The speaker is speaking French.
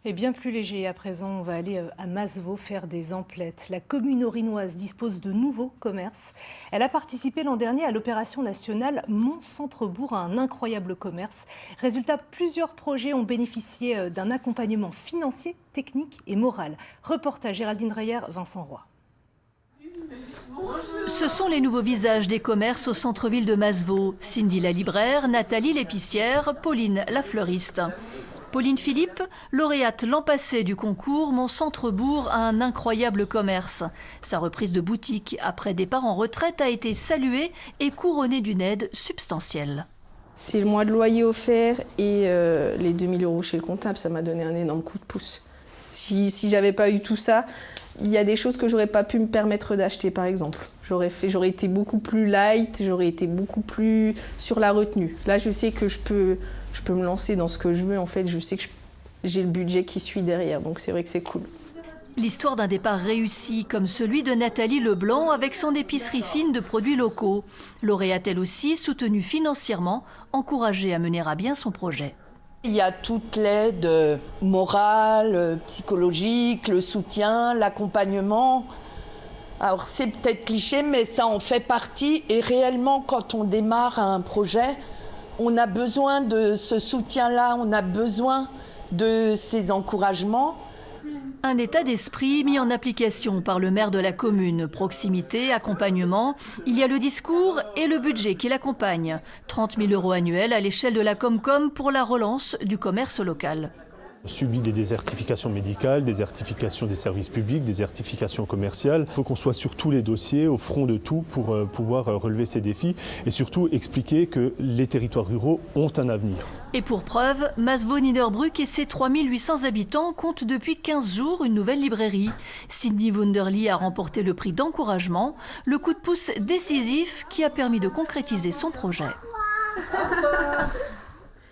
Et bien plus léger, à présent, on va aller à Masevaux faire des emplettes. La commune orinoise dispose de nouveaux commerces. Elle a participé l'an dernier à l'opération nationale Mon Centre-Bourg, un incroyable commerce. Résultat, plusieurs projets ont bénéficié d'un accompagnement financier, technique et moral. Reportage Géraldine Reyer, Vincent Roy. Ce sont les nouveaux visages des commerces au centre-ville de Masevaux. Cindy la libraire, Nathalie l'épicière, Pauline la fleuriste. Pauline Philippe, lauréate l'an passé du concours Mon Centre-Bourg a un incroyable commerce. Sa reprise de boutique après départ en retraite a été saluée et couronnée d'une aide substantielle. C'est le mois de loyer offert et les 2 000 € chez le comptable, ça m'a donné un énorme coup de pouce. Si j'avais pas eu tout ça, il y a des choses que j'aurais pas pu me permettre d'acheter, par exemple. J'aurais été beaucoup plus light, j'aurais été beaucoup plus sur la retenue. Là, je sais que je peux me lancer dans ce que je veux. En fait, je sais que j'ai le budget qui suit derrière, donc c'est vrai que c'est cool. L'histoire d'un départ réussi, comme celui de Nathalie Leblanc avec son épicerie fine de produits locaux. Lauréate elle aussi, soutenue financièrement, encouragée à mener à bien son projet. Il y a toute l'aide morale, psychologique, le soutien, l'accompagnement. Alors c'est peut-être cliché, mais ça en fait partie. Et réellement, quand on démarre un projet, on a besoin de ce soutien-là, on a besoin de ces encouragements. Un état d'esprit mis en application par le maire de la commune. Proximité, accompagnement. Il y a le discours et le budget qui l'accompagne. 30 000 € annuels à l'échelle de la Comcom pour la relance du commerce local. On subit des désertifications médicales, des désertifications des services publics, des désertifications commerciales. Il faut qu'on soit sur tous les dossiers, au front de tout, pour pouvoir relever ces défis et surtout expliquer que les territoires ruraux ont un avenir. Et pour preuve, Masevaux-Niederbrück et ses 3800 habitants comptent depuis 15 jours une nouvelle librairie. Sydney Wunderli a remporté le prix d'encouragement, le coup de pouce décisif qui a permis de concrétiser son projet.